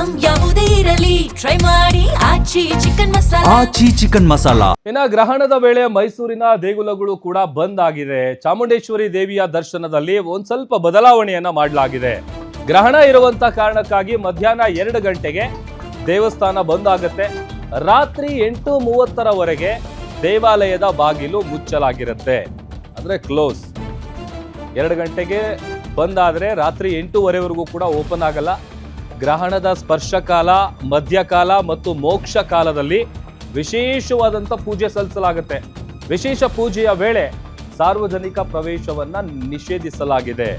Item ಯಾವುದೇ ಇರಲಿ try ಮಾಡಿ ಆಚಿ ಚಿಕನ್ ಮಸಾಲಾ. ಇನ್ನ ಗ್ರಹಣದ ವೇಳೆ ಮೈಸೂರಿನ ದೇಗುಲಗಳು ಕೂಡ ಬಂದ್ ಆಗಿದೆ. ಚಾಮುಂಡೇಶ್ವರಿ ದೇವಿಯ ದರ್ಶನದಲ್ಲಿ ಒಂದ್ ಸ್ವಲ್ಪ ಬದಲಾವಣೆಯನ್ನ ಮಾಡಲಾಗಿದೆ. ಗ್ರಹಣ ಇರುವಂತ ಕಾರಣಕ್ಕಾಗಿ ಮಧ್ಯಾಹ್ನ 2 ಗಂಟೆಗೆ ದೇವಸ್ಥಾನ ಬಂದ್ ಆಗುತ್ತೆ. ರಾತ್ರಿ 8:30ರವರೆಗೆ ದೇವಾಲಯದ ಬಾಗಿಲು ಮುಚ್ಚಲಾಗಿರುತ್ತೆ, ಅಂದ್ರೆ ಕ್ಲೋಸ್. 2 ಗಂಟೆಗೆ ಬಂದ್ ಆದ್ರೆ ರಾತ್ರಿ 8:30ವರೆಗೂ ಕೂಡ ಓಪನ್ ಆಗಲ್ಲ. ಗ್ರಹಣದ ಸ್ಪರ್ಶಕಾಲ, ಮಧ್ಯಕಾಲ ಮತ್ತು ಮೋಕ್ಷ ಕಾಲದಲ್ಲಿ ವಿಶೇಷವಾದಂಥ ಪೂಜೆ ಸಲ್ಲಿಸಲಾಗುತ್ತೆ. ವಿಶೇಷ ಪೂಜೆಯ ವೇಳೆ ಸಾರ್ವಜನಿಕ ಪ್ರವೇಶವನ್ನ ನಿಷೇಧಿಸಲಾಗಿದೆ.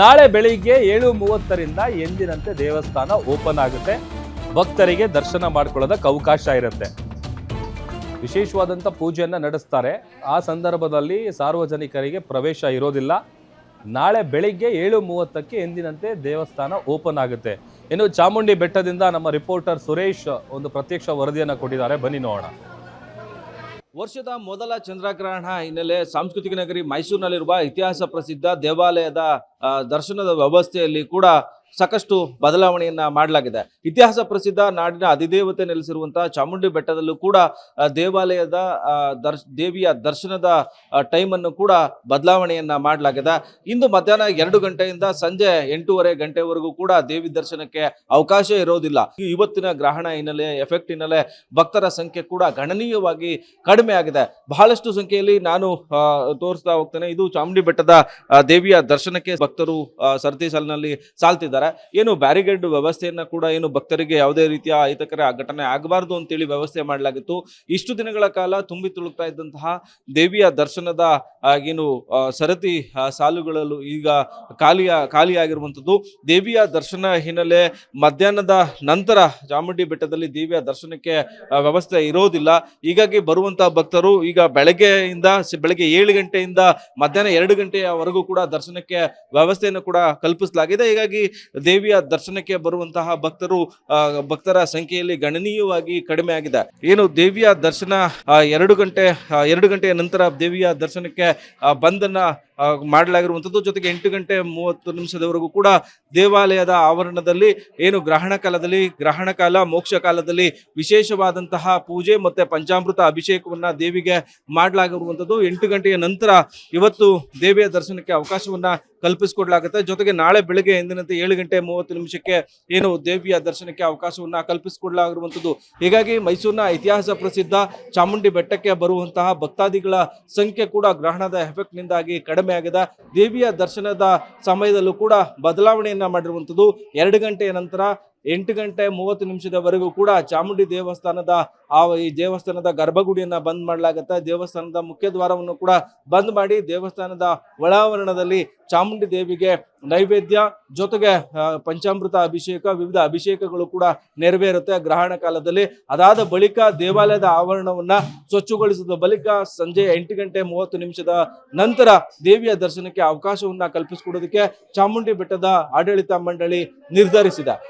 ನಾಳೆ ಬೆಳಿಗ್ಗೆ 7:30ರಿಂದ ಎಂದಿನಂತೆ ದೇವಸ್ಥಾನ ಓಪನ್ ಆಗುತ್ತೆ. ಭಕ್ತರಿಗೆ ದರ್ಶನ ಮಾಡ್ಕೊಳ್ಳೋದಕ್ಕೆ ಅವಕಾಶ ಇರುತ್ತೆ. ವಿಶೇಷವಾದಂಥ ಪೂಜೆಯನ್ನು ನಡೆಸ್ತಾರೆ. ಆ ಸಂದರ್ಭದಲ್ಲಿ ಸಾರ್ವಜನಿಕರಿಗೆ ಪ್ರವೇಶ ಇರೋದಿಲ್ಲ. ನಾಳೆ ಬೆಳಿಗ್ಗೆ 7:30ಕ್ಕೆ ಎಂದಿನಂತೆ ದೇವಸ್ಥಾನ ಓಪನ್ ಆಗುತ್ತೆ. ಇನ್ನು ಚಾಮುಂಡಿ ಬೆಟ್ಟದಿಂದ ನಮ್ಮ ರಿಪೋರ್ಟರ್ ಸುರೇಶ್ ಒಂದು ಪ್ರತ್ಯಕ್ಷ ವರದಿಯನ್ನು ಕೊಟ್ಟಿದ್ದಾರೆ, ಬನ್ನಿ ನೋಡೋಣ. ವರ್ಷದ ಮೊದಲ ಚಂದ್ರಗ್ರಹಣ ಹಿನ್ನೆಲೆ ಸಾಂಸ್ಕೃತಿಕ ನಗರಿ ಮೈಸೂರಿನಲ್ಲಿರುವ ಇತಿಹಾಸ ಪ್ರಸಿದ್ಧ ದೇವಾಲಯದ ದರ್ಶನದ ವ್ಯವಸ್ಥೆಯಲ್ಲಿ ಕೂಡ ಸಾಕಷ್ಟು ಬದಲಾವಣೆಯನ್ನ ಮಾಡಲಾಗಿದೆ. ಇತಿಹಾಸ ಪ್ರಸಿದ್ಧ ನಾಡಿನ ಅಧಿದೇವತೆ ನೆಲೆಸಿರುವಂತಹ ಚಾಮುಂಡಿ ಬೆಟ್ಟದಲ್ಲೂ ಕೂಡ ದೇವಾಲಯದ ದೇವಿಯ ದರ್ಶನದ ಟೈಮ್ ಅನ್ನು ಕೂಡ ಬದಲಾವಣೆಯನ್ನ ಮಾಡಲಾಗಿದೆ. ಇಂದು ಮಧ್ಯಾಹ್ನ 2 ಗಂಟೆಯಿಂದ ಸಂಜೆ 8:30 ಗಂಟೆವರೆಗೂ ಕೂಡ ದೇವಿ ದರ್ಶನಕ್ಕೆ ಅವಕಾಶ ಇರೋದಿಲ್ಲ. ಇವತ್ತಿನ ಗ್ರಹಣ ಹಿನ್ನೆಲೆ ಎಫೆಕ್ಟ್ ಹಿನ್ನೆಲೆ ಭಕ್ತರ ಸಂಖ್ಯೆ ಕೂಡ ಗಣನೀಯವಾಗಿ ಕಡಿಮೆ ಆಗಿದೆ. ಬಹಳಷ್ಟು ಸಂಖ್ಯೆಯಲ್ಲಿ ನಾನು ತೋರಿಸ್ತಾ ಹೋಗ್ತೇನೆ. ಇದು ಚಾಮುಂಡಿ ಬೆಟ್ಟದ ದೇವಿಯ ದರ್ಶನಕ್ಕೆ ಭಕ್ತರು ಸರತಿ ಸಾಲಿನಲ್ಲಿ ಸಾಲ್ತಿದ್ದಾರೆ. ಏನು ಬ್ಯಾರಿಗೇಡ್ ವ್ಯವಸ್ಥೆಯನ್ನ ಕೂಡ ಏನು ಭಕ್ತರಿಗೆ ಯಾವುದೇ ರೀತಿಯ ಅಹಿತಕರ ಘಟನೆ ಆಗಬಾರದು ಅಂತೇಳಿ ವ್ಯವಸ್ಥೆ ಮಾಡಲಾಗಿತ್ತು. ಇಷ್ಟು ದಿನಗಳ ಕಾಲ ತುಂಬಿ ತುಳುಕ್ತಾ ಇದ್ದಂತಹ ದೇವಿಯ ದರ್ಶನದ ಏನು ಸರತಿ ಸಾಲುಗಳಲ್ಲೂ ಈಗ ಖಾಲಿಯಾಗಿರುವಂಥದ್ದು. ದೇವಿಯ ದರ್ಶನ ಹಿನ್ನೆಲೆ ಮಧ್ಯಾಹ್ನದ ನಂತರ ಚಾಮುಂಡಿ ಬೆಟ್ಟದಲ್ಲಿ ದೇವಿಯ ದರ್ಶನಕ್ಕೆ ವ್ಯವಸ್ಥೆ ಇರೋದಿಲ್ಲ. ಹೀಗಾಗಿ ಬರುವಂತಹ ಭಕ್ತರು ಈಗ ಬೆಳಗ್ಗೆ 7 ಗಂಟೆಯಿಂದ ಮಧ್ಯಾಹ್ನ 2 ಗಂಟೆಯವರೆಗೂ ಕೂಡ ದರ್ಶನಕ್ಕೆ ವ್ಯವಸ್ಥೆಯನ್ನು ಕೂಡ ಕಲ್ಪಿಸಲಾಗಿದೆ. ಹೀಗಾಗಿ ದೇವಿಯ ದರ್ಶನಕ್ಕೆ ಬರುವಂತಹ ಭಕ್ತರ ಸಂಖ್ಯೆಯಲ್ಲಿ ಗಣನೀಯವಾಗಿ ಕಡಿಮೆ ಆಗಿದೆ. ಏನು ದೇವಿಯ ದರ್ಶನ 2 ಗಂಟೆಯ ನಂತರ ದೇವಿಯ ದರ್ಶನಕ್ಕೆ ಬಂದನ್ನ ಮಾಡಲಾಗಿರುವಂಥದ್ದು. ಜೊತೆಗೆ 8:30 ಕೂಡ ದೇವಾಲಯದ ಆವರಣದಲ್ಲಿ ಏನು ಗ್ರಹಣ ಕಾಲ ಮೋಕ್ಷ ಕಾಲದಲ್ಲಿ ವಿಶೇಷವಾದಂತಹ ಪೂಜೆ ಮತ್ತೆ ಪಂಚಾಮೃತ ಅಭಿಷೇಕವನ್ನ ದೇವಿಗೆ ಮಾಡಲಾಗಿರುವಂಥದ್ದು. 8 ಗಂಟೆಯ ನಂತರ ಇವತ್ತು ದೇವಿಯ ದರ್ಶನಕ್ಕೆ ಅವಕಾಶವನ್ನ ಕಲ್ಪಿಸಿಕೊಡ್ಲಾಗುತ್ತೆ. ಜೊತೆಗೆ ನಾಳೆ ಬೆಳಗ್ಗೆ ಎಂದಿನಂತೆ 7:30 ಏನು ದೇವಿಯ ದರ್ಶನಕ್ಕೆ ಅವಕಾಶವನ್ನ ಕಲ್ಪಿಸಿಕೊಡ್ಲಾಗಿರುವಂಥದ್ದು. ಹೀಗಾಗಿ ಮೈಸೂರಿನ ಇತಿಹಾಸ ಪ್ರಸಿದ್ಧ ಚಾಮುಂಡಿ ಬೆಟ್ಟಕ್ಕೆ ಬರುವಂತಹ ಭಕ್ತಾದಿಗಳ ಸಂಖ್ಯೆ ಕೂಡ ಗ್ರಹಣದ ಎಫೆಕ್ಟ್ ನಿಂದಾಗಿ ಕಡಿಮೆ ಆಗಿದೆ. ದೇವಿಯ ದರ್ಶನದ ಸಮಯದಲ್ಲೂ ಕೂಡ ಬದಲಾವಣೆಯನ್ನ ಮಾಡಿರುವಂಥದ್ದು. 2 ಗಂಟೆಯ ನಂತರ 8:30 ಕೂಡ ಚಾಮುಂಡಿ ದೇವಸ್ಥಾನದ ಗರ್ಭಗುಡಿಯನ್ನ ಬಂದ್ ಮಾಡಲಾಗುತ್ತೆ. ದೇವಸ್ಥಾನದ ಮುಖ್ಯ ದ್ವಾರವನ್ನು ಕೂಡ ಬಂದ್ ಮಾಡಿ ದೇವಸ್ಥಾನದ ಒಳಾವರಣದಲ್ಲಿ ಚಾಮುಂಡಿ ದೇವಿಗೆ ನೈವೇದ್ಯ ಜೊತೆಗೆ ಪಂಚಾಮೃತ ಅಭಿಷೇಕ, ವಿವಿಧ ಅಭಿಷೇಕಗಳು ಕೂಡ ನೆರವೇರುತ್ತೆ ಗ್ರಹಣ ಕಾಲದಲ್ಲಿ. ಅದಾದ ಬಳಿಕ ದೇವಾಲಯದ ಆವರಣವನ್ನ ಸ್ವಚ್ಛಗೊಳಿಸಿದ ಬಳಿಕ ಸಂಜೆ 8:30 ನಂತರ ದೇವಿಯ ದರ್ಶನಕ್ಕೆ ಅವಕಾಶವನ್ನ ಕಲ್ಪಿಸಿಕೊಡೋದಕ್ಕೆ ಚಾಮುಂಡಿ ಬೆಟ್ಟದ ಆಡಳಿತ ಮಂಡಳಿ ನಿರ್ಧರಿಸಿದೆ.